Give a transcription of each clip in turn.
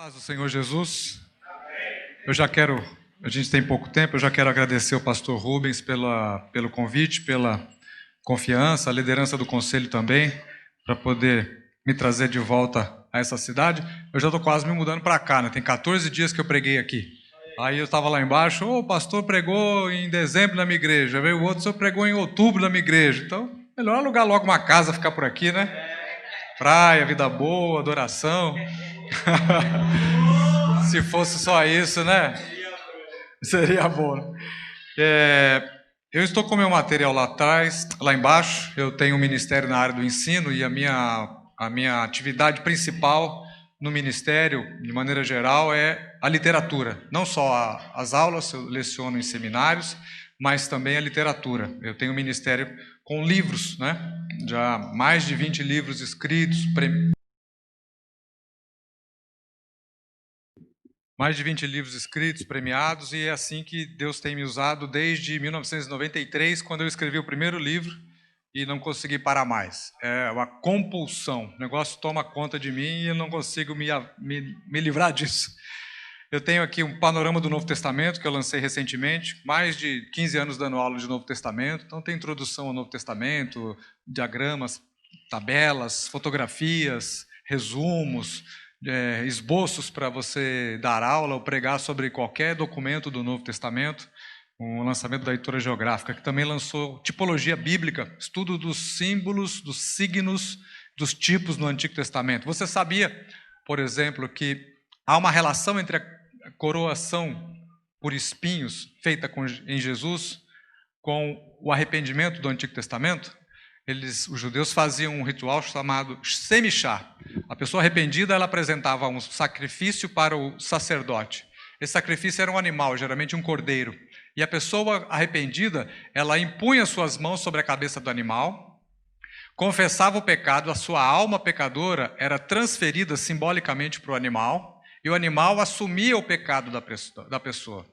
Paz do Senhor Jesus. A gente tem pouco tempo, eu já quero agradecer ao pastor Rubens pelo convite, pela confiança, a liderança do conselho também, para poder me trazer de volta a essa cidade. Eu já estou quase me mudando para cá, né? Tem 14 dias que eu preguei aqui. Aí eu estava lá embaixo, o pastor pregou em dezembro na minha igreja, veio o outro, o senhor pregou em outubro na minha igreja. Então, melhor alugar logo uma casa, ficar por aqui, né? Praia, vida boa, adoração. Se fosse só isso, né? Seria bom. Eu estou com o meu material lá atrás, lá embaixo. Eu tenho um ministério na área do ensino e a minha atividade principal no ministério, de maneira geral, é a literatura. Não só as aulas, eu leciono em seminários, mas também a literatura. Eu tenho um ministério com livros, né? Já mais de 20 livros escritos, mais de 20 livros escritos, premiados, e é assim que Deus tem me usado desde 1993, quando eu escrevi o primeiro livro e não consegui parar mais. É uma compulsão, o negócio toma conta de mim e eu não consigo me livrar disso. Eu tenho aqui um panorama do Novo Testamento, que eu lancei recentemente, mais de 15 anos dando aula de Novo Testamento, então tem introdução ao Novo Testamento, diagramas, tabelas, fotografias, resumos, esboços para você dar aula ou pregar sobre qualquer documento do Novo Testamento, um lançamento da Editora Geográfica, que também lançou Tipologia Bíblica, estudo dos símbolos, dos signos, dos tipos no Antigo Testamento. Você sabia, por exemplo, que há uma relação entre a coroação por espinhos feita em Jesus com o arrependimento do Antigo Testamento? Os judeus faziam um ritual chamado semichá. A pessoa arrependida, ela apresentava um sacrifício para o sacerdote. Esse sacrifício era um animal, geralmente um cordeiro. E a pessoa arrependida, ela impunha suas mãos sobre a cabeça do animal, confessava o pecado, a sua alma pecadora era transferida simbolicamente para o animal, e o animal assumia o pecado da pessoa.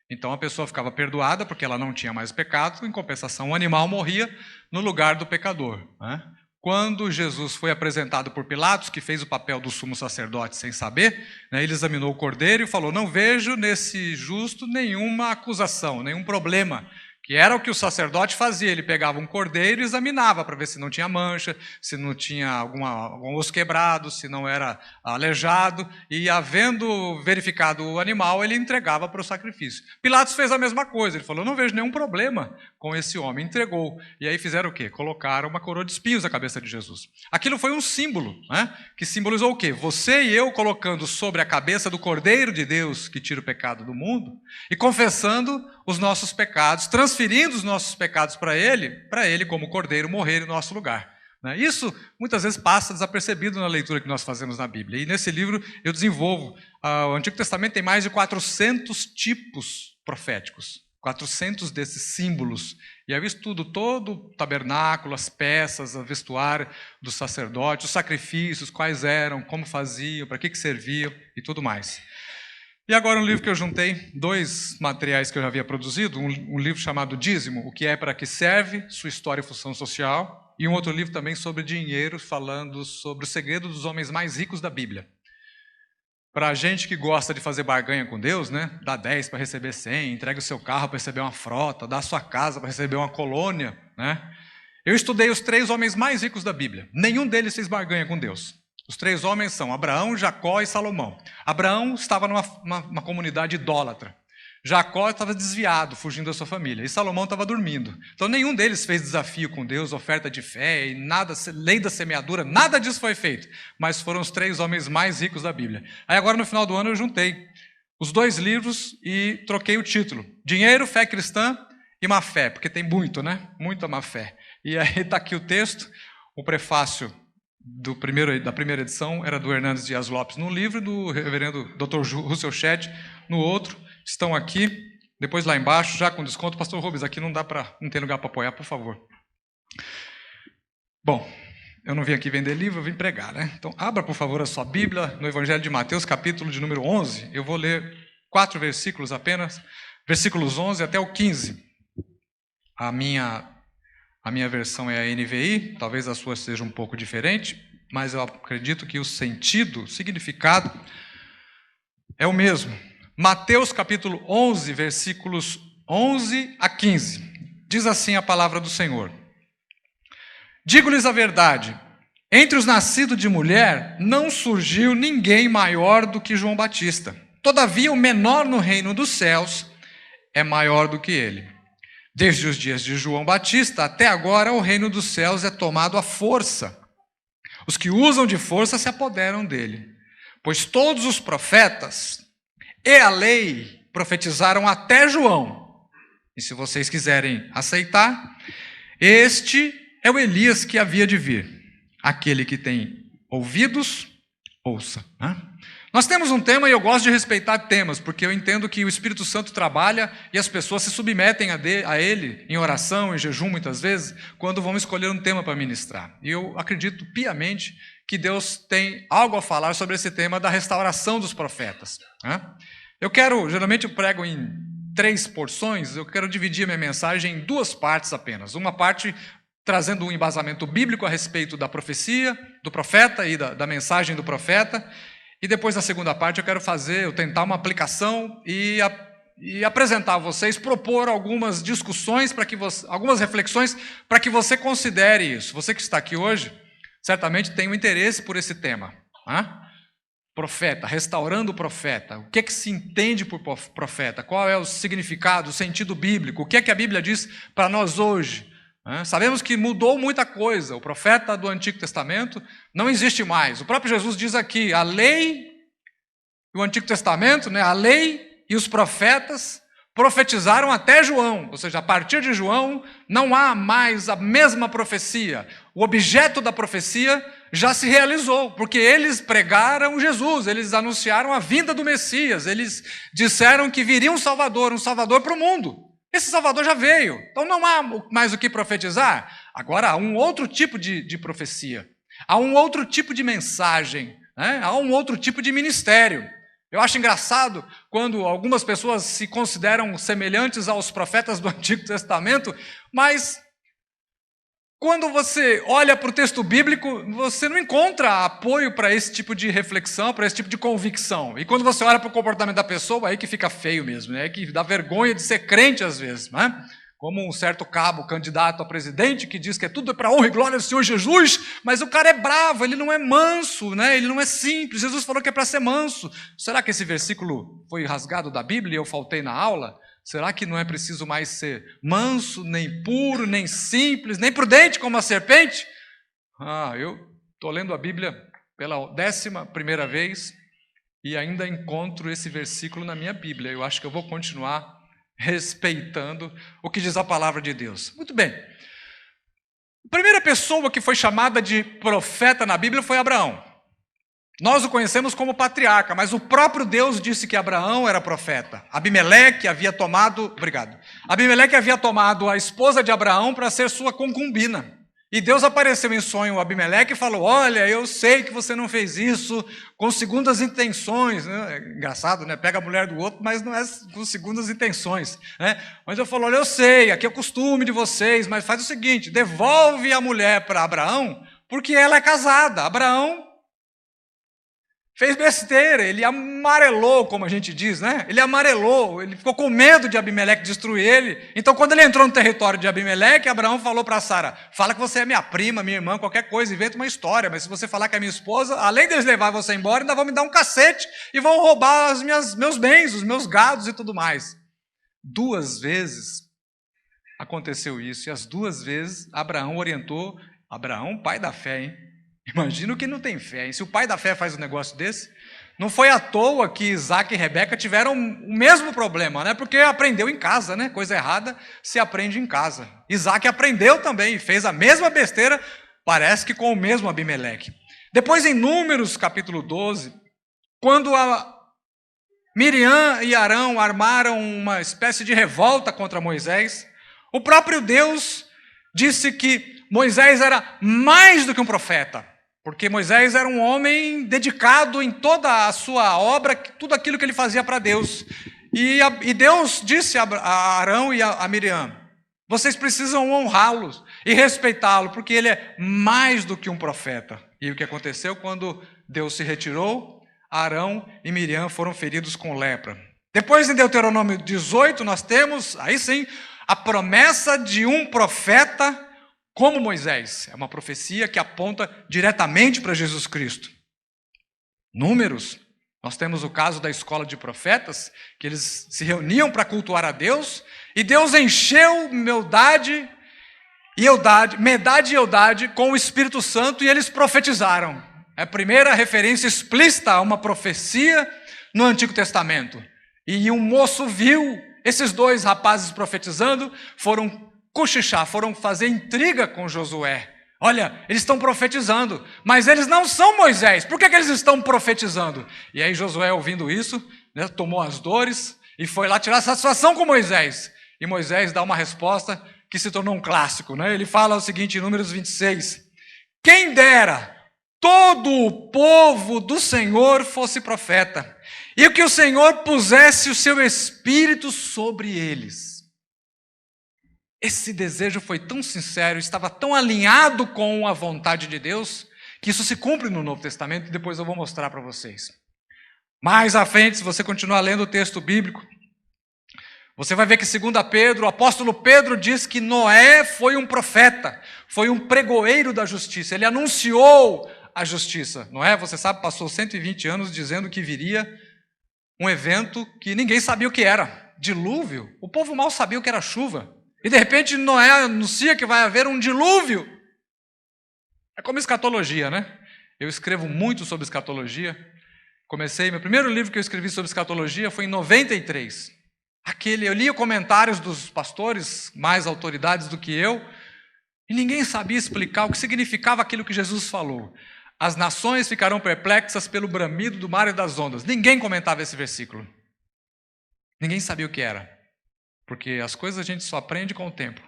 Então a pessoa ficava perdoada porque ela não tinha mais pecado, em compensação o animal morria no lugar do pecador, né? Quando Jesus foi apresentado por Pilatos, que fez o papel do sumo sacerdote sem saber, né, ele examinou o cordeiro e falou: não vejo nesse justo nenhuma acusação, nenhum problema. Que era o que o sacerdote fazia, ele pegava um cordeiro e examinava para ver se não tinha mancha, se não tinha algum osso quebrado, se não era aleijado, e havendo verificado o animal, ele entregava para o sacrifício. Pilatos fez a mesma coisa, ele falou: não vejo nenhum problema com esse homem, entregou. E aí fizeram o quê? Colocaram uma coroa de espinhos na cabeça de Jesus. Aquilo foi um símbolo, né? Que simbolizou o quê? Você e eu colocando sobre a cabeça do Cordeiro de Deus, que tira o pecado do mundo, e confessando os nossos pecados, transferindo os nossos pecados para ele como cordeiro morrer em nosso lugar. Isso muitas vezes passa desapercebido na leitura que nós fazemos na Bíblia. E nesse livro eu desenvolvo. O Antigo Testamento tem mais de 400 tipos proféticos, 400 desses símbolos. E eu estudo todo o tabernáculo, as peças, a vestuário do sacerdote, os sacrifícios, quais eram, como faziam, para que serviam e tudo mais. E agora um livro que eu juntei, 2 materiais que eu já havia produzido, um livro chamado Dízimo, o que é, para que serve, sua história e função social, e um outro livro também sobre dinheiro, falando sobre o segredo dos homens mais ricos da Bíblia. Para a gente que gosta de fazer barganha com Deus, né? Dá 10 para receber 100, entrega o seu carro para receber uma frota, dá a sua casa para receber uma colônia, né? Eu estudei os 3 homens mais ricos da Bíblia. Nenhum deles fez barganha com Deus. Os 3 homens são Abraão, Jacó e Salomão. Abraão estava numa comunidade idólatra. Jacó estava desviado, fugindo da sua família. E Salomão estava dormindo. Então nenhum deles fez desafio com Deus, oferta de fé, e nada, lei da semeadura, nada disso foi feito. Mas foram os 3 homens mais ricos da Bíblia. Aí agora no final do ano eu juntei os 2 livros e troquei o título. Dinheiro, Fé Cristã e Má Fé, porque tem muito, né? Muita má fé. E aí está aqui o texto, o prefácio da primeira edição era do Hernandes Dias Lopes no livro, do reverendo Dr. Russell Shedd no outro. Estão aqui, depois lá embaixo, já com desconto. Pastor Rubens, aqui não tem lugar para apoiar, por favor. Bom, eu não vim aqui vender livro, eu vim pregar, né? Então, abra, por favor, a sua Bíblia no Evangelho de Mateus, capítulo de número 11. Eu vou ler 4 versículos apenas, versículos 11 até o 15. A minha versão é a NVI, talvez a sua seja um pouco diferente, mas eu acredito que o sentido, o significado é o mesmo. Mateus capítulo 11, versículos 11 a 15. Diz assim a palavra do Senhor: digo-lhes a verdade, entre os nascidos de mulher não surgiu ninguém maior do que João Batista. Todavia, o menor no reino dos céus é maior do que ele. Desde os dias de João Batista até agora, o reino dos céus é tomado à força. Os que usam de força se apoderam dele. Pois todos os profetas e a lei profetizaram até João. E se vocês quiserem aceitar, este é o Elias que havia de vir. Aquele que tem ouvidos, ouça. Nós temos um tema e eu gosto de respeitar temas, porque eu entendo que o Espírito Santo trabalha e as pessoas se submetem a ele em oração, em jejum muitas vezes, quando vão escolher um tema para ministrar. E eu acredito piamente que Deus tem algo a falar sobre esse tema da restauração dos profetas. Geralmente eu prego em 3 porções, eu quero dividir a minha mensagem em 2 partes apenas. Uma parte trazendo um embasamento bíblico a respeito da profecia, do profeta e da mensagem do profeta. E depois, na segunda parte, eu tentar uma aplicação e apresentar a vocês, propor algumas discussões, algumas reflexões, para que você considere isso. Você que está aqui hoje, certamente tem um interesse por esse tema. Profeta, restaurando o profeta. O que é que se entende por profeta? Qual é o significado, o sentido bíblico? O que é que a Bíblia diz para nós hoje? Sabemos que mudou muita coisa. O profeta do Antigo Testamento não existe mais. O próprio Jesus diz aqui, a lei e o Antigo Testamento, a lei e os profetas profetizaram até João. Ou seja, a partir de João não há mais a mesma profecia. O objeto da profecia já se realizou, porque eles pregaram Jesus, eles anunciaram a vinda do Messias, eles disseram que viria um Salvador para o mundo. Esse Salvador já veio, então não há mais o que profetizar. Agora há um outro tipo de profecia, há um outro tipo de mensagem, há um outro tipo de ministério. Eu acho engraçado quando algumas pessoas se consideram semelhantes aos profetas do Antigo Testamento, mas quando você olha para o texto bíblico, você não encontra apoio para esse tipo de reflexão, para esse tipo de convicção. E quando você olha para o comportamento da pessoa, aí que fica feio mesmo, aí que dá vergonha de ser crente às vezes. Como um certo cabo candidato a presidente que diz que é tudo para a honra e glória do Senhor Jesus, mas o cara é bravo, ele não é manso, ele não é simples. Jesus falou que é para ser manso. Será que esse versículo foi rasgado da Bíblia e eu faltei na aula? Será que não é preciso mais ser manso, nem puro, nem simples, nem prudente como a serpente? Eu estou lendo a Bíblia pela 11ª vez e ainda encontro esse versículo na minha Bíblia. Eu acho que eu vou continuar respeitando o que diz a palavra de Deus. Muito bem. A primeira pessoa que foi chamada de profeta na Bíblia foi Abraão. Nós o conhecemos como patriarca, mas o próprio Deus disse que Abraão era profeta. Abimeleque havia tomado a esposa de Abraão para ser sua concubina. E Deus apareceu em sonho a Abimeleque e falou: olha, eu sei que você não fez isso com segundas intenções. Engraçado, Pega a mulher do outro, mas não é com segundas intenções. Mas eu falo: olha, eu sei, aqui é o costume de vocês, mas faz o seguinte, devolve a mulher para Abraão, porque ela é casada. Abraão fez besteira, ele amarelou, como a gente diz, Ele amarelou, ele ficou com medo de Abimeleque destruir ele. Então, quando ele entrou no território de Abimeleque, Abraão falou para Sara: fala que você é minha prima, minha irmã, qualquer coisa, inventa uma história, mas se você falar que é minha esposa, além deles levar você embora, ainda vão me dar um cacete e vão roubar meus bens, os meus gados e tudo mais. 2 vezes aconteceu isso, e as 2 vezes Abraão orientou. Abraão, pai da fé, hein? Imagina o que não tem fé, hein? Se o pai da fé faz um negócio desse, não foi à toa que Isaac e Rebeca tiveram o mesmo problema, Porque aprendeu em casa, Coisa errada se aprende em casa. Isaac aprendeu também e fez a mesma besteira, parece que com o mesmo Abimeleque. Depois, em Números, capítulo 12, quando Miriam e Arão armaram uma espécie de revolta contra Moisés, o próprio Deus disse que Moisés era mais do que um profeta, porque Moisés era um homem dedicado em toda a sua obra, tudo aquilo que ele fazia para Deus. E Deus disse a Arão e a Miriam: vocês precisam honrá-lo e respeitá-lo, porque ele é mais do que um profeta. E o que aconteceu quando Deus se retirou? Arão e Miriam foram feridos com lepra. Depois, em Deuteronômio 18, nós temos, aí sim, a promessa de um profeta como Moisés. É uma profecia que aponta diretamente para Jesus Cristo. Números, nós temos o caso da escola de profetas, que eles se reuniam para cultuar a Deus, e Deus encheu Medade e Eudade com o Espírito Santo, e eles profetizaram. É a primeira referência explícita a uma profecia no Antigo Testamento. E um moço viu esses dois rapazes profetizando, foram cochichar, foram fazer intriga com Josué. Olha, eles estão profetizando, mas eles não são Moisés. Por que eles estão profetizando? E aí Josué, ouvindo isso, né, tomou as dores e foi lá tirar satisfação com Moisés. E Moisés dá uma resposta que se tornou um clássico, né? Ele fala o seguinte em Números 26. Quem dera todo o povo do Senhor fosse profeta, e que o Senhor pusesse o seu Espírito sobre eles. Esse desejo foi tão sincero, estava tão alinhado com a vontade de Deus, que isso se cumpre no Novo Testamento, e depois eu vou mostrar para vocês. Mais à frente, se você continuar lendo o texto bíblico, você vai ver que, segundo Pedro, o apóstolo Pedro diz que Noé foi um profeta, foi um pregoeiro da justiça, ele anunciou a justiça. Noé, você sabe, passou 120 anos dizendo que viria um evento que ninguém sabia o que era, dilúvio. O povo mal sabia o que era chuva. E de repente Noé anuncia que vai haver um dilúvio. É como escatologia, né? Eu escrevo muito sobre escatologia. Meu primeiro livro que eu escrevi sobre escatologia foi em 93. Eu lia comentários dos pastores, mais autoridades do que eu, e ninguém sabia explicar o que significava aquilo que Jesus falou. As nações ficarão perplexas pelo bramido do mar e das ondas. Ninguém comentava esse versículo. Ninguém sabia o que era. Porque as coisas a gente só aprende com o tempo.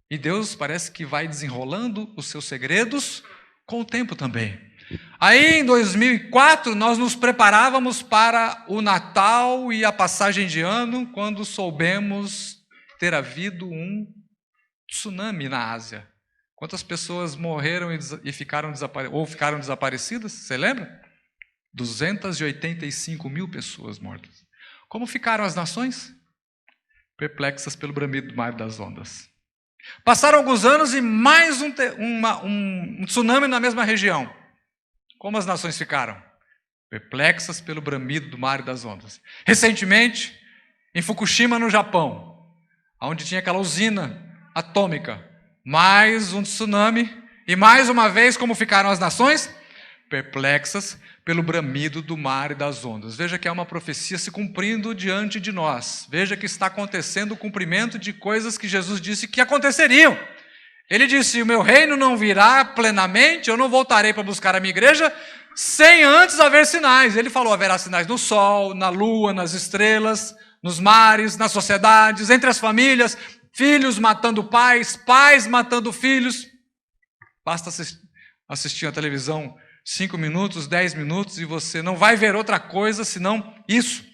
E Deus parece que vai desenrolando os seus segredos com o tempo também. Aí, em 2004, nós nos preparávamos para o Natal e a passagem de ano, quando soubemos ter havido um tsunami na Ásia. Quantas pessoas morreram e ficaram desaparecidas? Você lembra? 285 mil pessoas mortas. Como ficaram as nações? Perplexas pelo bramido do mar e das ondas. Passaram alguns anos e mais um tsunami na mesma região. Como as nações ficaram? Perplexas pelo bramido do mar e das ondas. Recentemente, em Fukushima, no Japão, onde tinha aquela usina atômica, mais um tsunami, e mais uma vez, como ficaram as nações? Perplexas pelo bramido do mar e das ondas. Veja que há uma profecia se cumprindo diante de nós. Veja que está acontecendo o cumprimento de coisas que Jesus disse que aconteceriam. Ele disse, o meu reino não virá plenamente, eu não voltarei para buscar a minha igreja, sem antes haver sinais. Ele falou, haverá sinais no sol, na lua, nas estrelas, nos mares, nas sociedades, entre as famílias, filhos matando pais, pais matando filhos. Basta assistir a televisão 5 minutos, 10 minutos, e você não vai ver outra coisa senão isso.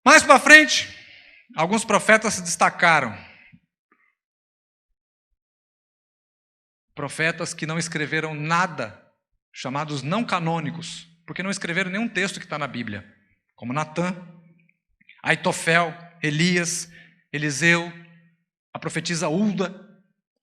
Mais para frente, alguns profetas se destacaram. Profetas que não escreveram nada, chamados não canônicos, porque não escreveram nenhum texto que está na Bíblia, como Natã, Aitofel, Elias, Eliseu, a profetisa Hulda,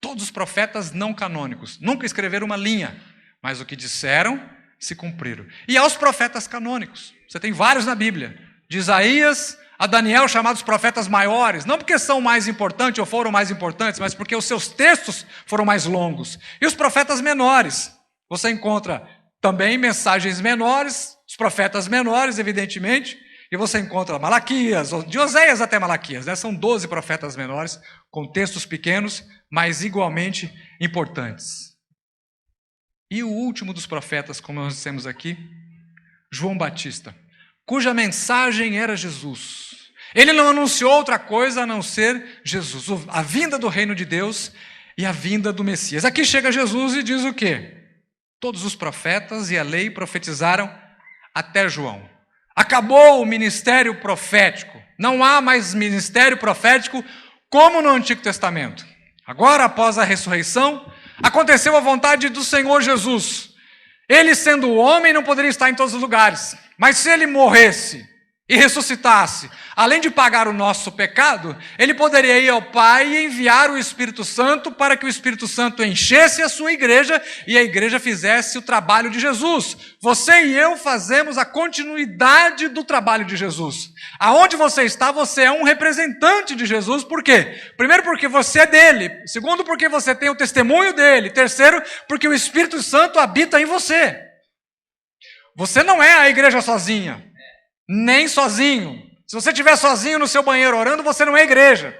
todos os profetas não canônicos, nunca escreveram uma linha, mas o que disseram, se cumpriram. E aos profetas canônicos, você tem vários na Bíblia, de Isaías a Daniel, chamados profetas maiores, não porque são mais importantes ou foram mais importantes, mas porque os seus textos foram mais longos. E os profetas menores, você encontra também mensagens menores, os profetas menores, evidentemente, e você encontra Malaquias, de Oséias até Malaquias, né? São 12 profetas menores, com textos pequenos, mas igualmente importantes. E o último dos profetas, como nós dissemos aqui, João Batista, cuja mensagem era Jesus. Ele não anunciou outra coisa a não ser Jesus, a vinda do reino de Deus e a vinda do Messias. Aqui chega Jesus e diz o quê? Todos os profetas e a lei profetizaram até João. Acabou o ministério profético. Não há mais ministério profético como no Antigo Testamento. Agora, após a ressurreição, aconteceu a vontade do Senhor Jesus. Ele, sendo homem, não poderia estar em todos os lugares. Mas se ele morresse e ressuscitasse, além de pagar o nosso pecado, ele poderia ir ao Pai e enviar o Espírito Santo para que o Espírito Santo enchesse a sua igreja e a igreja fizesse o trabalho de Jesus. Você e eu fazemos a continuidade do trabalho de Jesus. Aonde você está, você é um representante de Jesus. Por quê? Primeiro, porque você é dele. Segundo, porque você tem o testemunho dele. Terceiro, porque o Espírito Santo habita em você. Você não é a igreja sozinha. Nem sozinho. Se você estiver sozinho no seu banheiro orando, você não é igreja.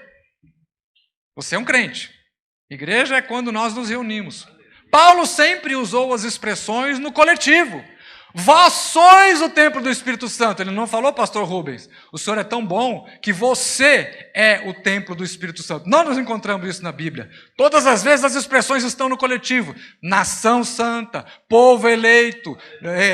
Você é um crente. Igreja é quando nós nos reunimos. Paulo sempre usou as expressões no coletivo. Vós sois o templo do Espírito Santo. Ele não falou, pastor Rubens, o senhor é tão bom que você é o templo do Espírito Santo. Nós nos encontramos isso na Bíblia. Todas as vezes as expressões estão no coletivo. Nação santa, povo eleito,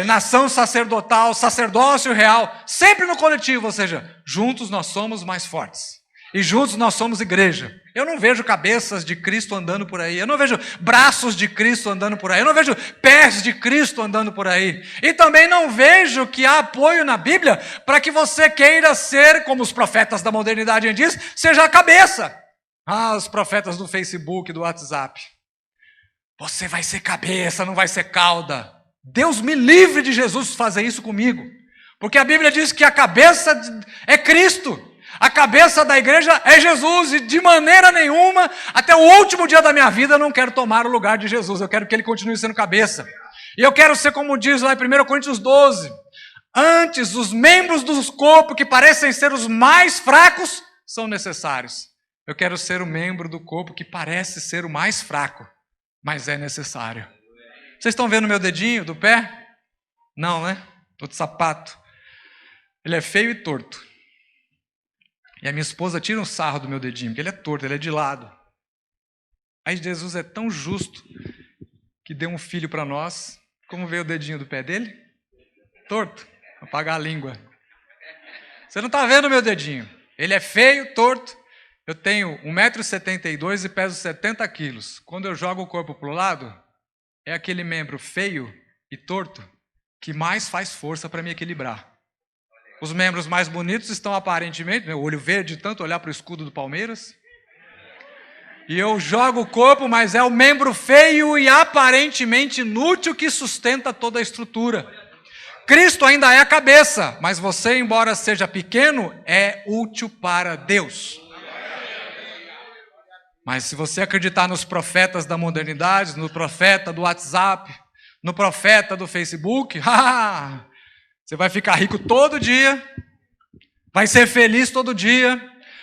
nação sacerdotal, sacerdócio real. Sempre no coletivo, ou seja, juntos nós somos mais fortes. E juntos nós somos igreja. Eu não vejo cabeças de Cristo andando por aí. Eu não vejo braços de Cristo andando por aí. Eu não vejo pés de Cristo andando por aí. E também não vejo que há apoio na Bíblia para que você queira ser, como os profetas da modernidade diz, seja a cabeça. Ah, os profetas do Facebook, do WhatsApp. Você vai ser cabeça, não vai ser cauda. Deus me livre de Jesus fazer isso comigo. Porque a Bíblia diz que a cabeça é Cristo. A cabeça da igreja é Jesus e de maneira nenhuma, até o último dia da minha vida, eu não quero tomar o lugar de Jesus. Eu quero que ele continue sendo cabeça. E eu quero ser como diz lá em 1 Coríntios 12. Antes, os membros do corpo que parecem ser os mais fracos são necessários. Eu quero ser o membro do corpo que parece ser o mais fraco, mas é necessário. Vocês estão vendo meu dedinho do pé? Não, né? Estou de sapato. Ele é feio e torto. E a minha esposa tira um sarro do meu dedinho, porque ele é torto, ele é de lado. Aí Jesus é tão justo que deu um filho para nós. Como veio o dedinho do pé dele? Torto, apagar a língua. Você não está vendo o meu dedinho. Ele é feio, torto. Eu tenho 1,72 m e peso 70 quilos. Quando eu jogo o corpo para o lado, é aquele membro feio e torto que mais faz força para me equilibrar. Os membros mais bonitos estão aparentemente, meu olho verde, tanto olhar para o escudo do Palmeiras. E eu jogo o corpo, mas é o membro feio e aparentemente inútil que sustenta toda a estrutura. Cristo ainda é a cabeça, mas você, embora seja pequeno, é útil para Deus. Mas se você acreditar nos profetas da modernidade, no profeta do WhatsApp, no profeta do Facebook, você vai ficar rico todo dia, vai ser feliz todo dia,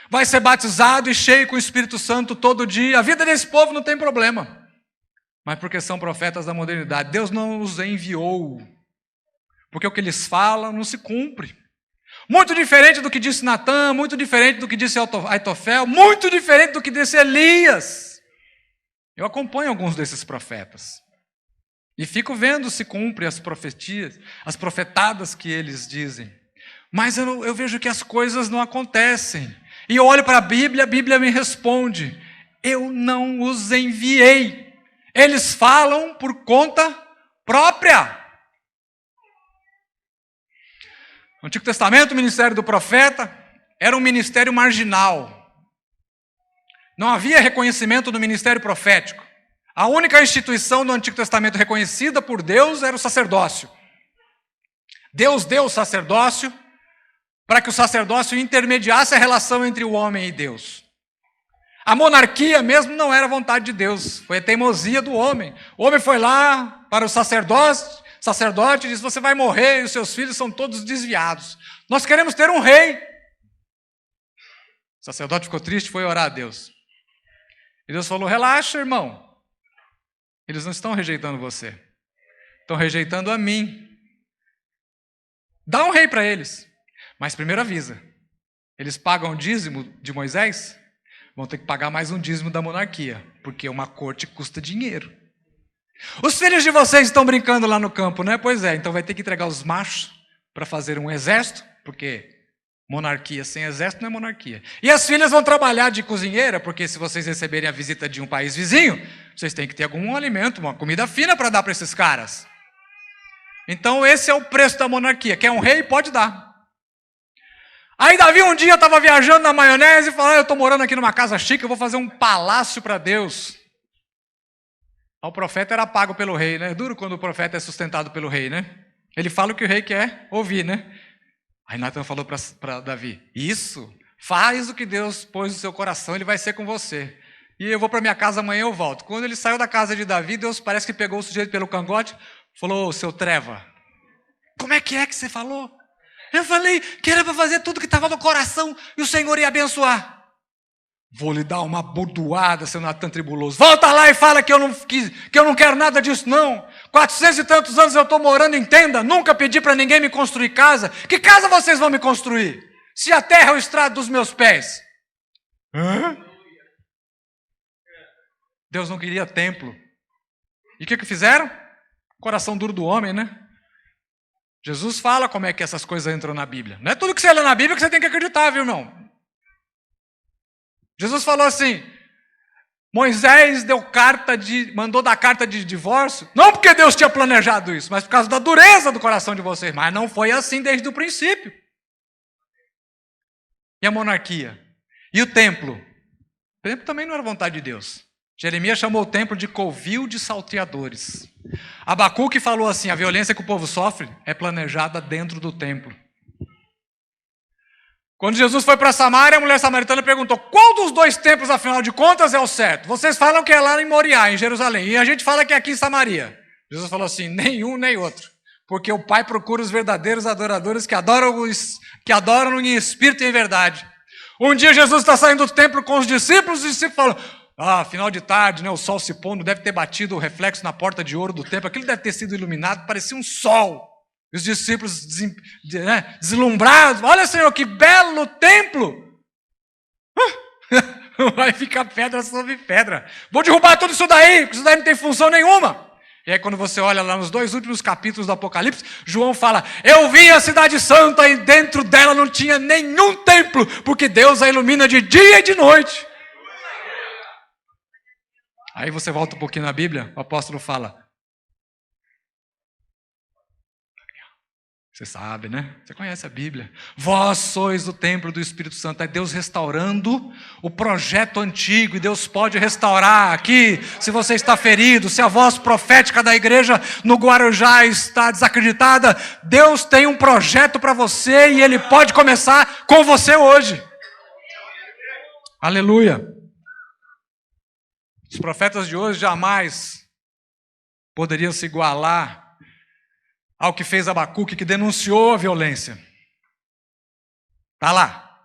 vai ser batizado e cheio com o Espírito Santo todo dia. A vida desse povo não tem problema. Mas porque são profetas da modernidade. Deus não os enviou. Porque o que eles falam não se cumpre. Muito diferente do que disse Natã, muito diferente do que disse Aitofel, muito diferente do que disse Elias. Eu acompanho alguns desses profetas. E fico vendo se cumpre as profecias, as profetadas que eles dizem. Mas eu vejo que as coisas não acontecem. E eu olho para a Bíblia me responde: eu não os enviei. Eles falam por conta própria. No Antigo Testamento, o ministério do profeta era um ministério marginal. Não havia reconhecimento do ministério profético. A única instituição do Antigo Testamento reconhecida por Deus era o sacerdócio. Deus deu o sacerdócio para que o sacerdócio intermediasse a relação entre o homem e Deus. A monarquia mesmo não era vontade de Deus, foi a teimosia do homem. O homem foi lá para o sacerdote e disse: você vai morrer e os seus filhos são todos desviados. Nós queremos ter um rei. O sacerdote ficou triste e foi orar a Deus. E Deus falou: relaxa, irmão. Eles não estão rejeitando você. Estão rejeitando a mim. Dá um rei para eles. Mas primeiro avisa. Eles pagam o dízimo de Moisés, vão ter que pagar mais um dízimo da monarquia. Porque uma corte custa dinheiro. Os filhos de vocês estão brincando lá no campo, né? Pois é, então vai ter que entregar os machos para fazer um exército, porque monarquia sem exército não é monarquia. E as filhas vão trabalhar de cozinheira, porque se vocês receberem a visita de um país vizinho, vocês têm que ter algum alimento, uma comida fina para dar para esses caras. Então esse é o preço da monarquia. Quer um rei? Pode dar. Aí Davi um dia estava viajando na maionese e falou, eu estou morando aqui numa casa chique, eu vou fazer um palácio para Deus. O profeta era pago pelo rei, né? É duro quando o profeta é sustentado pelo rei, né? Ele fala o que o rei quer ouvir, né? Aí Natan falou para Davi, isso, faz o que Deus pôs no seu coração, ele vai ser com você. E eu vou para minha casa amanhã, eu volto. Quando ele saiu da casa de Davi, Deus parece que pegou o sujeito pelo cangote, falou, seu treva, como é que você falou? Eu falei que era para fazer tudo que estava no coração e o Senhor ia abençoar. Vou lhe dar uma bordoada, seu Natan tribuloso. Volta lá e fala que eu não quero nada disso, não. 400 e tantos anos eu estou morando em tenda, nunca pedi para ninguém me construir casa. Que casa vocês vão me construir? Se a terra é o estrado dos meus pés. Hã? Deus não queria templo. E o que fizeram? Coração duro do homem, né? Jesus fala como é que essas coisas entram na Bíblia. Não é tudo que você lê na Bíblia que você tem que acreditar, viu, não? Jesus falou assim, Moisés mandou dar carta de divórcio, não porque Deus tinha planejado isso, mas por causa da dureza do coração de vocês. Mas não foi assim desde o princípio. E a monarquia? E o templo? O templo também não era vontade de Deus. Jeremias chamou o templo de covil de salteadores. Abacuque falou assim, a violência que o povo sofre é planejada dentro do templo. Quando Jesus foi para Samaria, a mulher samaritana perguntou, qual dos dois templos, afinal de contas, é o certo? Vocês falam que é lá em Moriá, em Jerusalém, e a gente fala que é aqui em Samaria. Jesus falou assim, nenhum nem outro, porque o Pai procura os verdadeiros adoradores que adoram em espírito e em verdade. Um dia Jesus está saindo do templo com os discípulos falam, final de tarde, né, o sol se pondo, deve ter batido o reflexo na porta de ouro do templo, aquilo deve ter sido iluminado, parecia um sol. E os discípulos deslumbrados, olha, Senhor, que belo templo! Vai ficar pedra sobre pedra. Vou derrubar tudo isso daí, porque isso daí não tem função nenhuma. E aí quando você olha lá nos 2 últimos capítulos do Apocalipse, João fala, eu vi a cidade santa e dentro dela não tinha nenhum templo, porque Deus a ilumina de dia e de noite. Aí você volta um pouquinho na Bíblia, o apóstolo fala, você sabe, né? Você conhece a Bíblia. Vós sois o templo do Espírito Santo. É Deus restaurando o projeto antigo. E Deus pode restaurar aqui. Se você está ferido, se a voz profética da igreja no Guarujá está desacreditada, Deus tem um projeto para você e Ele pode começar com você hoje. Aleluia. Os profetas de hoje jamais poderiam se igualar ao que fez Abacuque, que denunciou a violência. Está lá.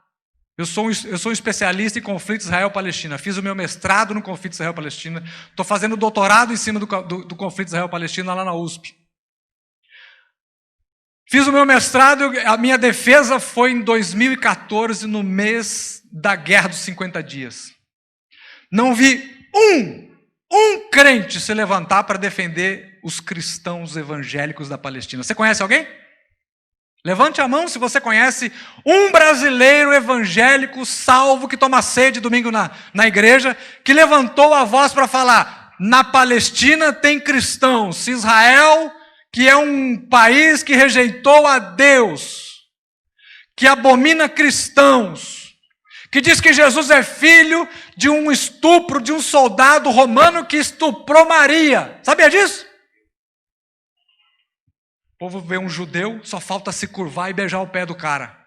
Eu sou um especialista em conflito Israel-Palestina. Fiz o meu mestrado no conflito Israel-Palestina. Estou fazendo doutorado em cima do conflito Israel-Palestina lá na USP. Fiz o meu mestrado, a minha defesa foi em 2014, no mês da Guerra dos 50 Dias. Não vi um crente se levantar para defender os cristãos evangélicos da Palestina. Você conhece alguém? Levante a mão se você conhece um brasileiro evangélico salvo que toma sede domingo na igreja, que levantou a voz para falar, na Palestina tem cristãos, se Israel, que é um país que rejeitou a Deus, que abomina cristãos, que diz que Jesus é filho de um estupro, de um soldado romano que estuprou Maria. Sabia disso? O povo vê um judeu, só falta se curvar e beijar o pé do cara.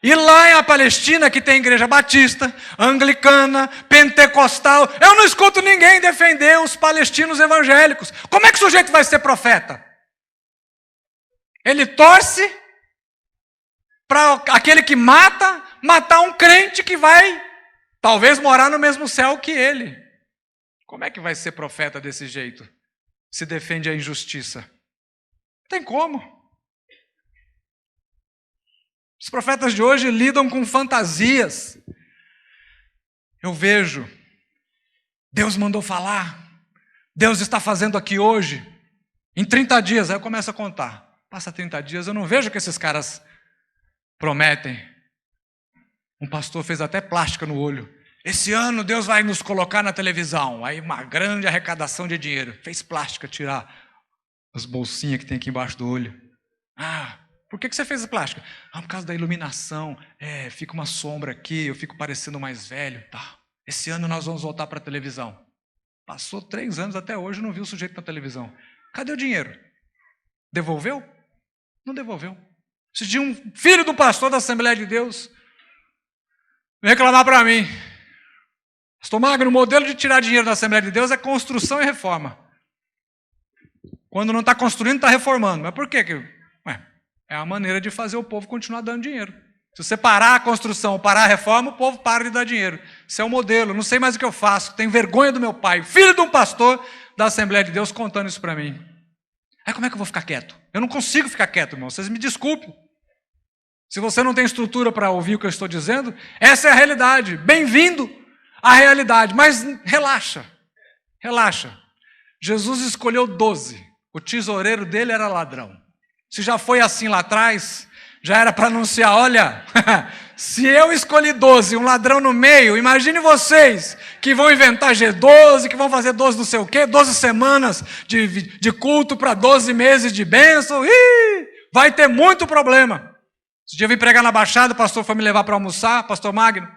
E lá em a Palestina, que tem igreja batista, anglicana, pentecostal, eu não escuto ninguém defender os palestinos evangélicos. Como é que o sujeito vai ser profeta? Ele torce para aquele que matar um crente que vai, talvez, morar no mesmo céu que ele. Como é que vai ser profeta desse jeito? Se defende a injustiça. Não tem como. Os profetas de hoje lidam com fantasias. Eu vejo, Deus mandou falar, Deus está fazendo aqui hoje, em 30 dias, aí eu começo a contar. Passa 30 dias, eu não vejo o que esses caras prometem. Um pastor fez até plástica no olho. Esse ano Deus vai nos colocar na televisão. Aí uma grande arrecadação de dinheiro. Fez plástica, tirar as bolsinhas que tem aqui embaixo do olho. Ah, por que você fez a plástica? Ah, por causa da iluminação. Fica uma sombra aqui, eu fico parecendo mais velho. Tá. Esse ano nós vamos voltar para a televisão. Passou 3 anos, até hoje não viu o sujeito na televisão. Cadê o dinheiro? Devolveu? Não devolveu. Esse dia um filho do pastor da Assembleia de Deus veio reclamar para mim. Pastor Magno, o modelo de tirar dinheiro da Assembleia de Deus é construção e reforma. Quando não está construindo, está reformando. Mas por quê? É a maneira de fazer o povo continuar dando dinheiro. Se você parar a construção, parar a reforma, o povo para de dar dinheiro. Isso é o modelo. Não sei mais o que eu faço. Tenho vergonha do meu pai, filho de um pastor da Assembleia de Deus, contando isso para mim. Aí como é que eu vou ficar quieto? Eu não consigo ficar quieto, irmão. Vocês me desculpem. Se você não tem estrutura para ouvir o que eu estou dizendo, essa é a realidade. Bem-vindo à realidade. Mas relaxa. Relaxa. Jesus escolheu 12. O tesoureiro dele era ladrão. Se já foi assim lá atrás, já era para anunciar, olha, se eu escolhi 12, um ladrão no meio, imagine vocês que vão inventar G12, que vão fazer 12 não sei o quê, 12 semanas de culto para 12 meses de bênção, vai ter muito problema. Esse dia eu vim pregar na Baixada, o pastor foi me levar para almoçar, pastor Magno.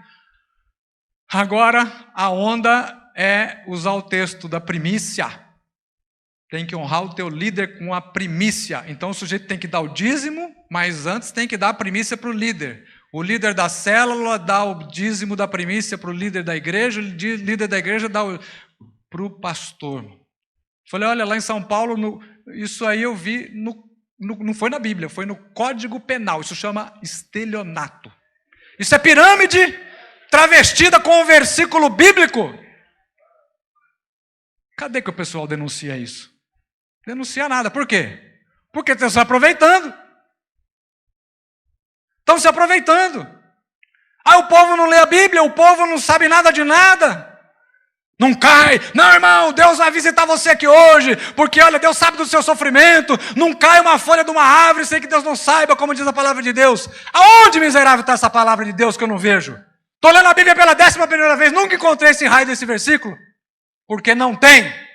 Agora a onda é usar o texto da primícia. Tem que honrar o teu líder com a primícia. Então o sujeito tem que dar o dízimo, mas antes tem que dar a primícia para o líder. O líder da célula dá o dízimo da primícia para o líder da igreja, o líder da igreja dá para o pastor. Falei, olha, lá em São Paulo, isso aí eu vi, não foi na Bíblia, foi no Código Penal. Isso chama estelionato. Isso é pirâmide travestida com um versículo bíblico. Cadê que o pessoal denuncia isso? Denuncia nada. Por quê? Porque estão se aproveitando. Estão se aproveitando. O povo não lê a Bíblia, o povo não sabe nada de nada. Não cai. Não, irmão, Deus vai visitar você aqui hoje, porque, olha, Deus sabe do seu sofrimento. Não cai uma folha de uma árvore sem que Deus não saiba, como diz a palavra de Deus. Aonde, miserável, está essa palavra de Deus que eu não vejo? Estou lendo a Bíblia pela 11ª vez, nunca encontrei esse raio desse versículo. Porque não tem.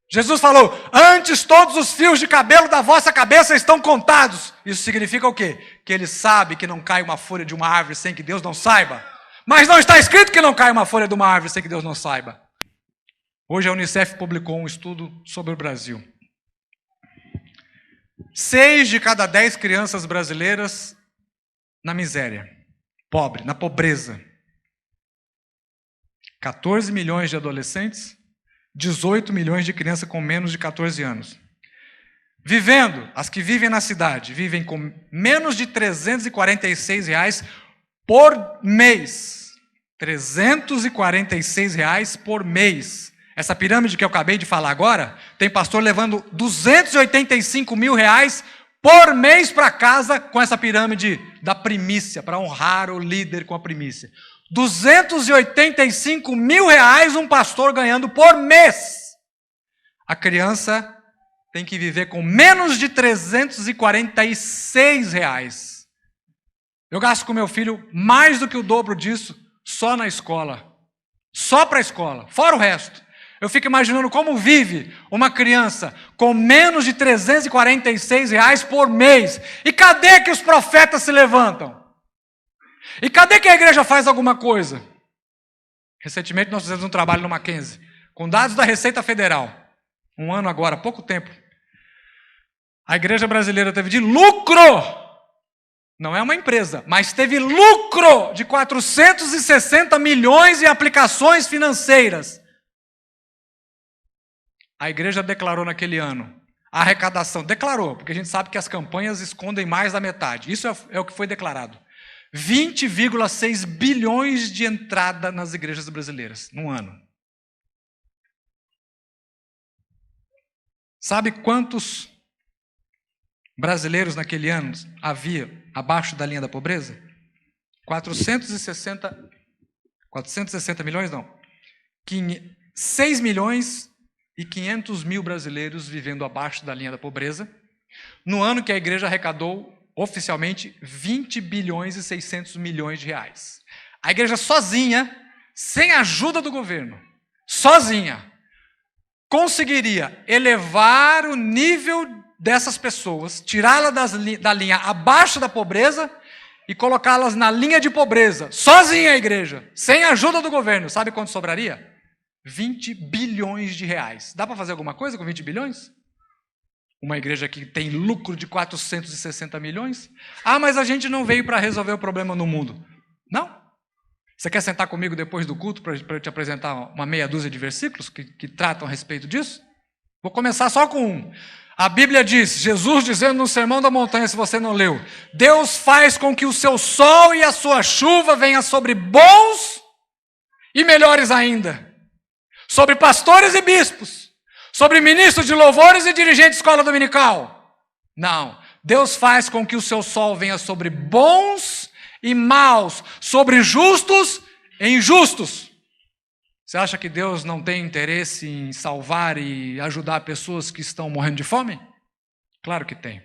Jesus falou, antes todos os fios de cabelo da vossa cabeça estão contados. Isso significa o quê? Que ele sabe que não cai uma folha de uma árvore sem que Deus não saiba. Mas não está escrito que não cai uma folha de uma árvore sem que Deus não saiba. Hoje a Unicef publicou um estudo sobre o Brasil. 6 de cada 10 crianças brasileiras na miséria, pobre, na pobreza. 14 milhões de adolescentes, 18 milhões de crianças com menos de 14 anos. As que vivem na cidade, vivem com menos de R$346 por mês. R$346 por mês. Essa pirâmide que eu acabei de falar agora, tem pastor levando R$285 mil por mês para casa com essa pirâmide da primícia, para honrar o líder com a primícia. R$285 mil um pastor ganhando por mês. A criança tem que viver com menos de R$346. Eu gasto com meu filho mais do que o dobro disso só na escola. Só para a escola, fora o resto. Eu fico imaginando como vive uma criança com menos de R$346 por mês. E cadê que os profetas se levantam? E cadê que a igreja faz alguma coisa? Recentemente nós fizemos um trabalho no Mackenzie, com dados da Receita Federal. Um ano agora, há pouco tempo. A igreja brasileira teve de lucro, não é uma empresa, mas teve lucro de 460 milhões em aplicações financeiras. A igreja declarou naquele ano, a arrecadação, declarou, porque a gente sabe que as campanhas escondem mais da metade. Isso é o que foi declarado. 20,6 bilhões de entrada nas igrejas brasileiras, num ano. Sabe quantos brasileiros naquele ano havia abaixo da linha da pobreza? 460 milhões, não. 6 milhões e 500 mil brasileiros vivendo abaixo da linha da pobreza, no ano que a igreja arrecadou oficialmente 20 bilhões e 600 milhões de reais. A igreja sozinha, sem a ajuda do governo, sozinha, conseguiria elevar o nível dessas pessoas, tirá-las da linha abaixo da pobreza e colocá-las na linha de pobreza, sozinha a igreja, sem a ajuda do governo, sabe quanto sobraria? 20 bilhões de reais. Dá para fazer alguma coisa com 20 bilhões? Uma igreja que tem lucro de 460 milhões? Ah, mas a gente não veio para resolver o problema no mundo. Não? Você quer sentar comigo depois do culto para eu te apresentar uma meia dúzia de versículos que tratam a respeito disso? Vou começar só com um. A Bíblia diz, Jesus dizendo no Sermão da Montanha, se você não leu, Deus faz com que o seu sol e a sua chuva venham sobre bons e melhores ainda, sobre pastores e bispos, sobre ministros de louvores e dirigentes de escola dominical. Não, Deus faz com que o seu sol venha sobre bons e maus, sobre justos e injustos. Você acha que Deus não tem interesse em salvar e ajudar pessoas que estão morrendo de fome? Claro que tem.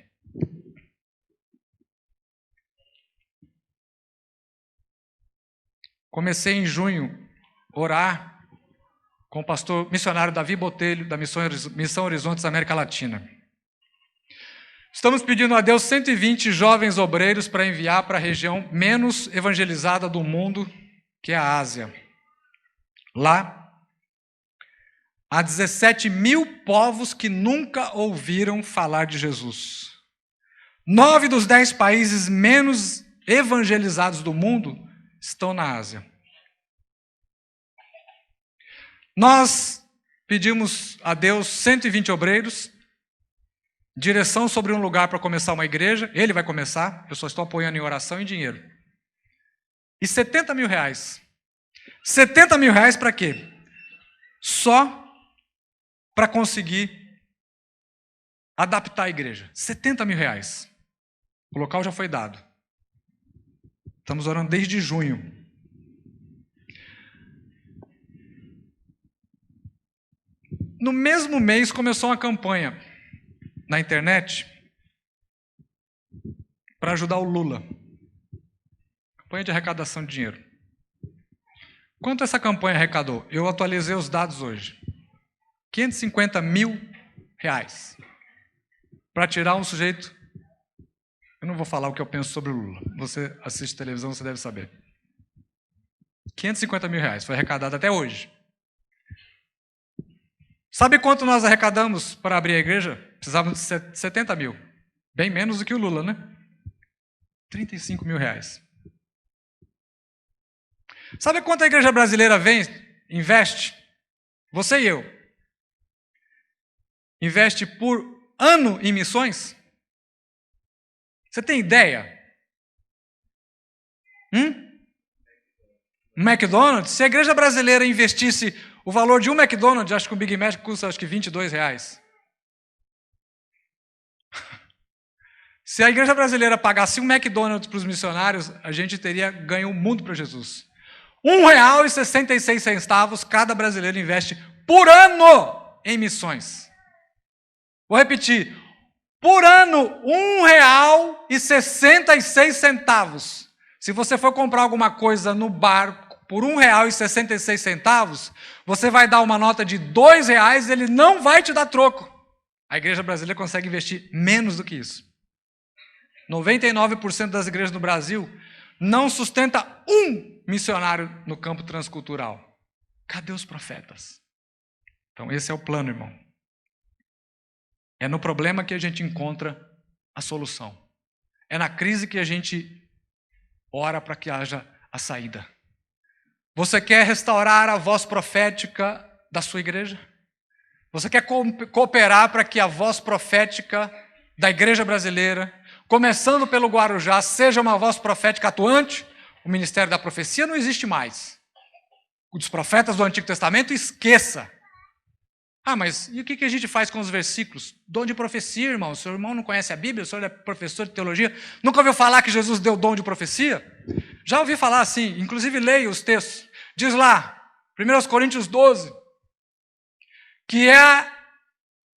Comecei em junho a orar com o pastor missionário Davi Botelho, da Missão Horizontes América Latina. Estamos pedindo a Deus 120 jovens obreiros para enviar para a região menos evangelizada do mundo, que é a Ásia. Lá, há 17 mil povos que nunca ouviram falar de Jesus. 9 dos 10 países menos evangelizados do mundo estão na Ásia. Nós pedimos a Deus 120 obreiros, direção sobre um lugar para começar uma igreja. Ele vai começar, eu só estou apoiando em oração e dinheiro. E 70 mil reais. 70 mil reais para quê? Só para conseguir adaptar a igreja. 70 mil reais. O local já foi dado. Estamos orando desde junho. No mesmo mês começou uma campanha na internet para ajudar o Lula. Campanha de arrecadação de dinheiro. Quanto essa campanha arrecadou? Eu atualizei os dados hoje. 550 mil reais. Para tirar um sujeito... Eu não vou falar o que eu penso sobre o Lula. Você assiste televisão, você deve saber. 550 mil reais. Foi arrecadado até hoje. Sabe quanto nós arrecadamos para abrir a igreja? Precisávamos de 70 mil. Bem menos do que o Lula, né? 35 mil reais. Sabe quanto a igreja brasileira investe? Você e eu. Investe por ano em missões? Você tem ideia? McDonald's? Se a igreja brasileira investisse o valor de um McDonald's, acho que um Big Mac custa acho que 22 reais. Se a igreja brasileira pagasse um McDonald's para os missionários, a gente teria ganho o mundo para Jesus. R$1,66 cada brasileiro investe por ano em missões. Vou repetir. Por ano, R$1,66. Se você for comprar alguma coisa no bar por R$1,66, você vai dar uma nota de R$2 e ele não vai te dar troco. A igreja brasileira consegue investir menos do que isso. 99% das igrejas no Brasil não sustenta um missionário no campo transcultural. Cadê os profetas? Então esse é o plano, irmão. É no problema que a gente encontra a solução. É na crise que a gente ora para que haja a saída. Você quer restaurar a voz profética da sua igreja? Você quer cooperar para que a voz profética da igreja brasileira, começando pelo Guarujá, seja uma voz profética atuante? O ministério da profecia não existe mais. Os profetas do Antigo Testamento, esqueça. Ah, mas e o que a gente faz com os versículos? Dom de profecia, irmão. O seu irmão não conhece a Bíblia? O senhor é professor de teologia? Nunca ouviu falar que Jesus deu dom de profecia? Já ouvi falar assim, inclusive leia os textos. Diz lá, 1 Coríntios 12, que é a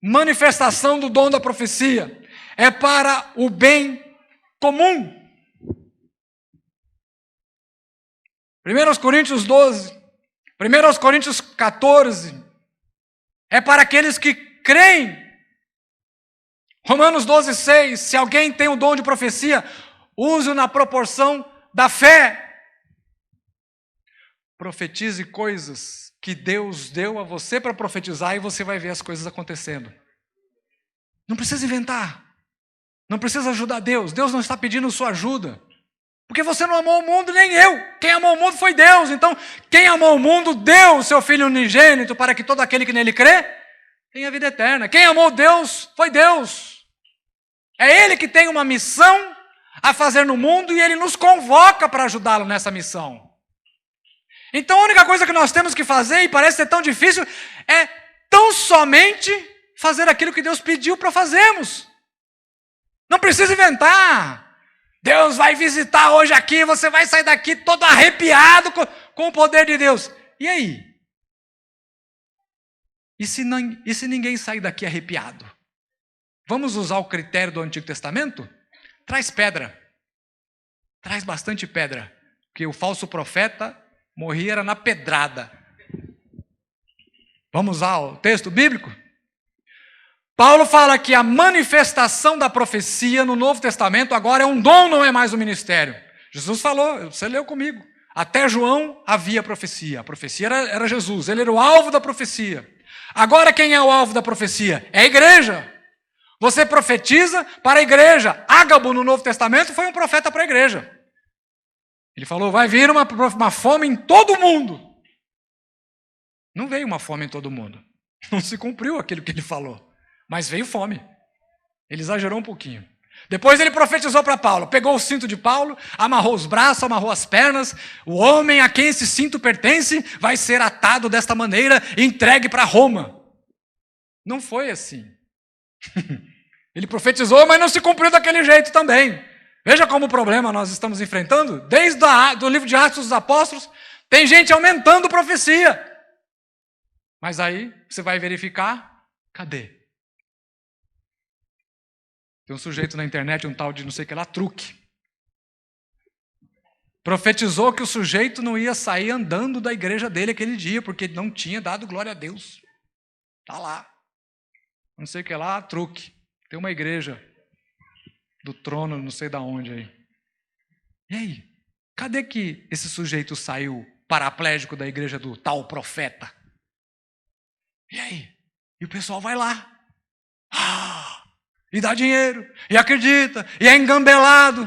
manifestação do dom da profecia. É para o bem comum. 1 Coríntios 12, 1 Coríntios 14, é para aqueles que creem. Romanos 12:6, se alguém tem o dom de profecia, use-o na proporção da fé. Profetize coisas que Deus deu a você para profetizar e você vai ver as coisas acontecendo. Não precisa inventar. Não precisa ajudar Deus. Deus não está pedindo sua ajuda. Porque você não amou o mundo, nem eu. Quem amou o mundo foi Deus. Então, quem amou o mundo deu o seu Filho unigênito para que todo aquele que nele crê tenha vida eterna. Quem amou Deus foi Deus. É Ele que tem uma missão a fazer no mundo e Ele nos convoca para ajudá-lo nessa missão. Então a única coisa que nós temos que fazer, e parece ser tão difícil, é tão somente fazer aquilo que Deus pediu para fazermos. Não precisa inventar. Deus vai visitar hoje aqui, você vai sair daqui todo arrepiado com o poder de Deus. E aí? E se ninguém sair daqui arrepiado? Vamos usar o critério do Antigo Testamento? Traz pedra. Traz bastante pedra. Porque o falso profeta morria era na pedrada. Vamos usar o texto bíblico? Paulo fala que a manifestação da profecia no Novo Testamento agora é um dom, não é mais um ministério. Jesus falou, você leu comigo. Até João havia profecia. A profecia era Jesus, ele era o alvo da profecia. Agora quem é o alvo da profecia? É a igreja. Você profetiza para a igreja. Ágabo no Novo Testamento foi um profeta para a igreja. Ele falou, vai vir uma fome em todo mundo. Não veio uma fome em todo mundo. Não se cumpriu aquilo que ele falou. Mas veio fome. Ele exagerou um pouquinho. Depois ele profetizou para Paulo. Pegou o cinto de Paulo, amarrou os braços, amarrou as pernas. O homem a quem esse cinto pertence vai ser atado desta maneira e entregue para Roma. Não foi assim. Ele profetizou, mas não se cumpriu daquele jeito também. Veja como o problema nós estamos enfrentando. Desde o livro de Atos dos Apóstolos, tem gente aumentando profecia. Mas aí você vai verificar, cadê? Tem um sujeito na internet, um tal de não sei o que lá, truque. Profetizou que o sujeito não ia sair andando da igreja dele aquele dia, porque ele não tinha dado glória a Deus. Está lá. Não sei o que lá, truque. Tem uma igreja do trono, não sei de onde aí. E aí? Cadê que esse sujeito saiu paraplégico da igreja do tal profeta? E aí? E o pessoal vai lá. E dá dinheiro, e acredita, e é engambelado.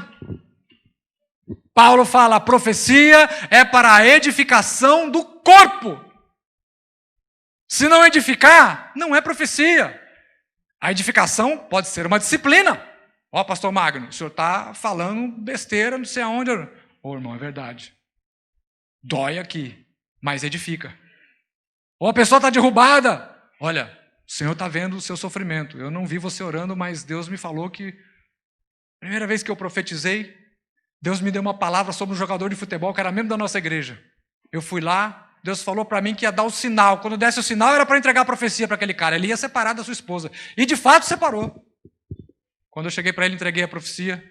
Paulo fala, a profecia é para a edificação do corpo. Se não edificar, não é profecia. A edificação pode ser uma disciplina. Ó, pastor Magno, o senhor está falando besteira, não sei aonde. Ô, irmão, é verdade. Dói aqui, mas edifica. Ou a pessoa está derrubada. Olha, o Senhor está vendo o seu sofrimento. Eu não vi você orando, mas Deus me falou que... Primeira vez que eu profetizei, Deus me deu uma palavra sobre um jogador de futebol que era membro da nossa igreja. Eu fui lá, Deus falou para mim que ia dar o sinal. Quando desse o sinal, era para entregar a profecia para aquele cara. Ele ia separar da sua esposa. E de fato separou. Quando eu cheguei para ele, entreguei a profecia.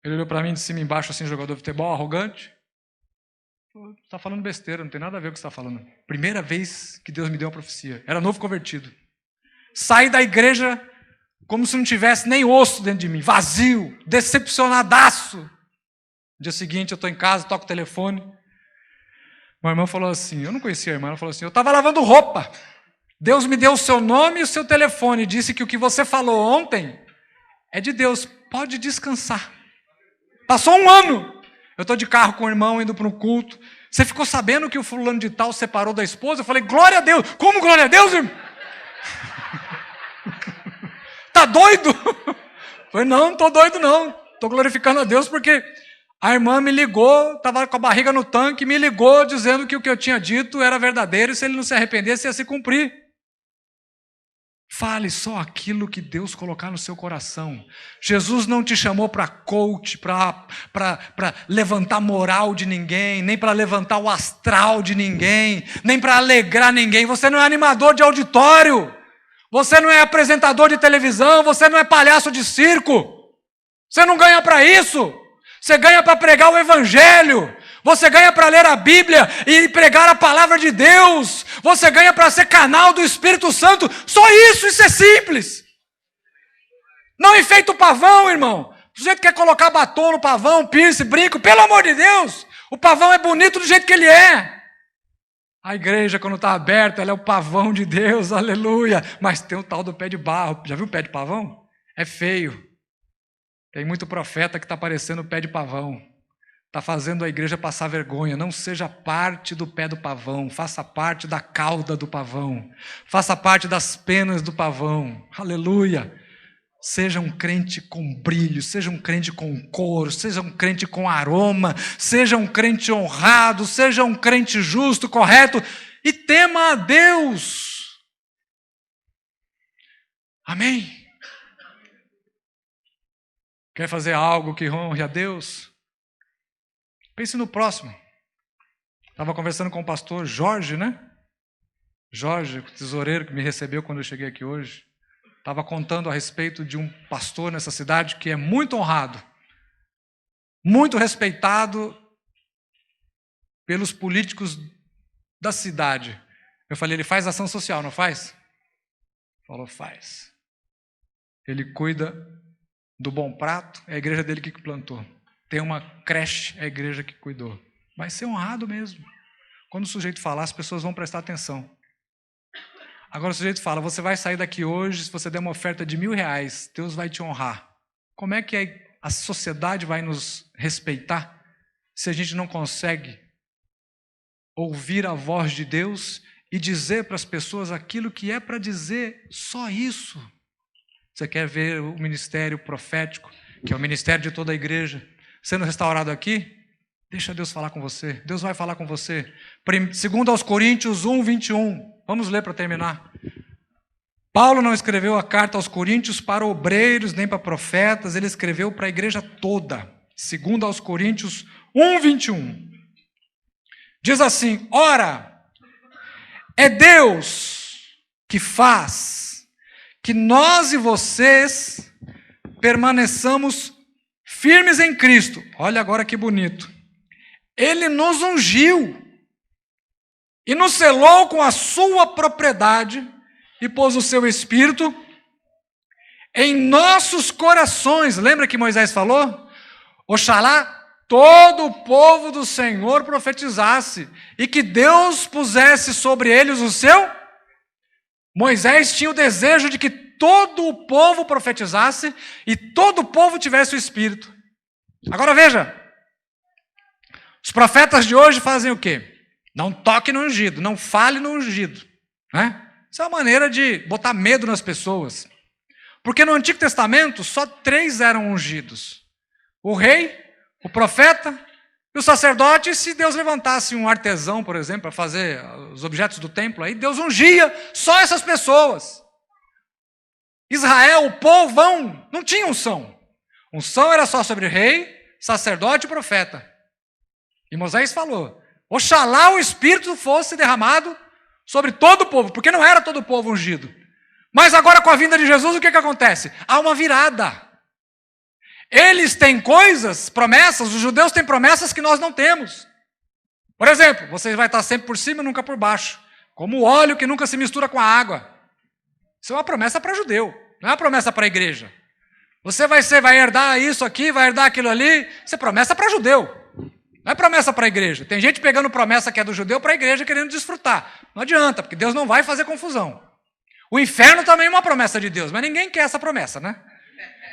Ele olhou para mim de cima e embaixo, assim, jogador de futebol, arrogante. Está falando besteira, não tem nada a ver com o que você está falando. Primeira vez que Deus me deu uma profecia. Era novo convertido. Saí da igreja como se não tivesse nem osso dentro de mim. Vazio, decepcionadaço. No dia seguinte, eu estou em casa, toco o telefone. Uma irmã falou assim, eu não conhecia a irmã, ela falou assim, eu estava lavando roupa. Deus me deu o seu nome e o seu telefone. Disse que o que você falou ontem é de Deus. Pode descansar. Passou um ano. Eu estou de carro com o irmão, indo para um culto. Você ficou sabendo que o fulano de tal separou da esposa? Eu falei, glória a Deus. Como glória a Deus, irmão? Tá doido? Eu falei, não estou doido não. Estou glorificando a Deus porque a irmã me ligou, estava com a barriga no tanque, me ligou dizendo que o que eu tinha dito era verdadeiro e se ele não se arrependesse ia se cumprir. Fale só aquilo que Deus colocar no seu coração. Jesus não te chamou para coach, para levantar moral de ninguém, nem para levantar o astral de ninguém, nem para alegrar ninguém. Você não é animador de auditório. Você não é apresentador de televisão. Você não é palhaço de circo. Você não ganha para isso. Você ganha para pregar o evangelho. Você ganha para ler a Bíblia e pregar a palavra de Deus. Você ganha para ser canal do Espírito Santo. Só isso é simples. Não enfeita o pavão, irmão. O sujeito quer colocar batom no pavão, piercing, brinco. Pelo amor de Deus, o pavão é bonito do jeito que ele é. A igreja, quando está aberta, ela é o pavão de Deus, aleluia. Mas tem o tal do pé de barro. Já viu o pé de pavão? É feio. Tem muito profeta que está parecendo o pé de pavão. Está fazendo a igreja passar vergonha. Não seja parte do pé do pavão. Faça parte da cauda do pavão. Faça parte das penas do pavão. Aleluia. Seja um crente com brilho. Seja um crente com cor. Seja um crente com aroma. Seja um crente honrado. Seja um crente justo, correto. E tema a Deus. Amém? Quer fazer algo que honre a Deus? Pense no próximo. Estava conversando com o pastor Jorge, né? Jorge, o tesoureiro que me recebeu quando eu cheguei aqui hoje. Estava contando a respeito de um pastor nessa cidade que é muito honrado, muito respeitado pelos políticos da cidade. Eu falei, ele faz ação social, não faz? Falou, faz. Ele cuida do Bom Prato, é a igreja dele que plantou. Tem uma creche, é a igreja que cuidou. Vai ser honrado mesmo. Quando o sujeito falar, as pessoas vão prestar atenção. Agora o sujeito fala, você vai sair daqui hoje, se você der uma oferta de R$1.000, Deus vai te honrar. Como é que a sociedade vai nos respeitar se a gente não consegue ouvir a voz de Deus e dizer para as pessoas aquilo que é para dizer, só isso? Você quer ver o ministério profético, que é o ministério de toda a igreja, sendo restaurado aqui? Deixa Deus falar com você. Deus vai falar com você. 2 Coríntios 1:21. Vamos ler para terminar. Paulo não escreveu a carta aos Coríntios para obreiros, nem para profetas. Ele escreveu para a igreja toda. 2 Coríntios 1:21. Diz assim, ora, é Deus que faz que nós e vocês permaneçamos firmes em Cristo. Olha agora que bonito. Ele nos ungiu e nos selou com a sua propriedade e pôs o seu Espírito em nossos corações. Lembra que Moisés falou? Oxalá todo o povo do Senhor profetizasse e que Deus pusesse sobre eles o seu. Moisés tinha o desejo de que todo o povo profetizasse e todo o povo tivesse o Espírito. Agora veja, os profetas de hoje fazem o quê? Não toque no ungido, não fale no ungido. Né? Isso é uma maneira de botar medo nas pessoas. Porque no Antigo Testamento só 3 eram ungidos. O rei, o profeta e o sacerdote. E se Deus levantasse um artesão, por exemplo, para fazer os objetos do templo, aí Deus ungia só essas pessoas. Israel, o povão, não tinha unção. Unção era só sobre rei, sacerdote e profeta. E Moisés falou, oxalá o Espírito fosse derramado sobre todo o povo, porque não era todo o povo ungido. Mas agora com a vinda de Jesus, o que acontece? Há uma virada. Eles têm coisas, promessas, os judeus têm promessas que nós não temos. Por exemplo, você vai estar sempre por cima e nunca por baixo. Como o óleo que nunca se mistura com a água. Isso é uma promessa para judeu, não é uma promessa para a igreja. Você vai herdar isso aqui, vai herdar aquilo ali. Isso é promessa para judeu. Não é promessa para a igreja. Tem gente pegando promessa que é do judeu para a igreja querendo desfrutar. Não adianta, porque Deus não vai fazer confusão. O inferno também é uma promessa de Deus, mas ninguém quer essa promessa, né?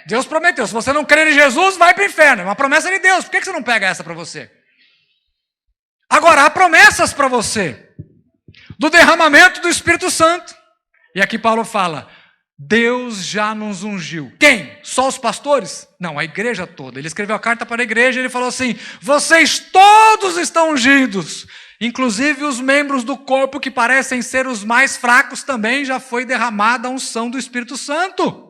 Deus prometeu, se você não crer em Jesus, vai para o inferno. É uma promessa de Deus. Por que você não pega essa para você? Agora, há promessas para você. Do derramamento do Espírito Santo. E aqui Paulo fala, Deus já nos ungiu. Quem? Só os pastores? Não, a igreja toda. Ele escreveu a carta para a igreja e ele falou assim, vocês todos estão ungidos. Inclusive os membros do corpo que parecem ser os mais fracos também já foi derramada a unção do Espírito Santo.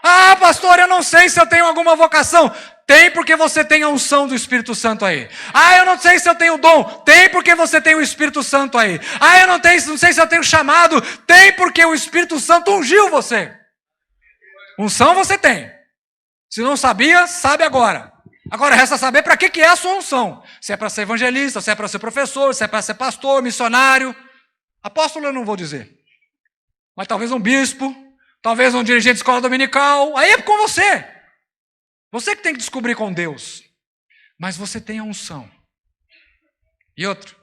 Ah, pastor, eu não sei se eu tenho alguma vocação. Tem porque você tem a unção do Espírito Santo aí. Ah, eu não sei se eu tenho dom. Tem porque você tem o Espírito Santo aí. Ah, eu não sei se eu tenho chamado. Tem porque o Espírito Santo ungiu você. Unção você tem. Se não sabia, sabe agora. Agora resta saber para que é a sua unção. Se é para ser evangelista, se é para ser professor, se é para ser pastor, missionário. Apóstolo eu não vou dizer. Mas talvez um bispo, talvez um dirigente de escola dominical. Aí é com você. Você que tem que descobrir com Deus. Mas você tem a unção. E outro.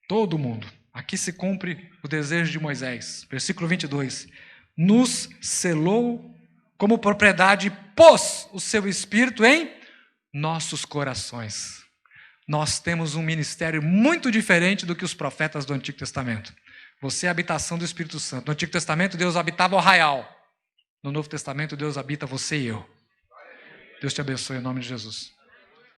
Todo mundo. Aqui se cumpre o desejo de Moisés. Versículo 22. Nos selou como propriedade, pôs o seu Espírito em nossos corações. Nós temos um ministério muito diferente do que os profetas do Antigo Testamento. Você é a habitação do Espírito Santo. No Antigo Testamento, Deus habitava o arraial. No Novo Testamento, Deus habita você e eu. Deus te abençoe em nome de Jesus.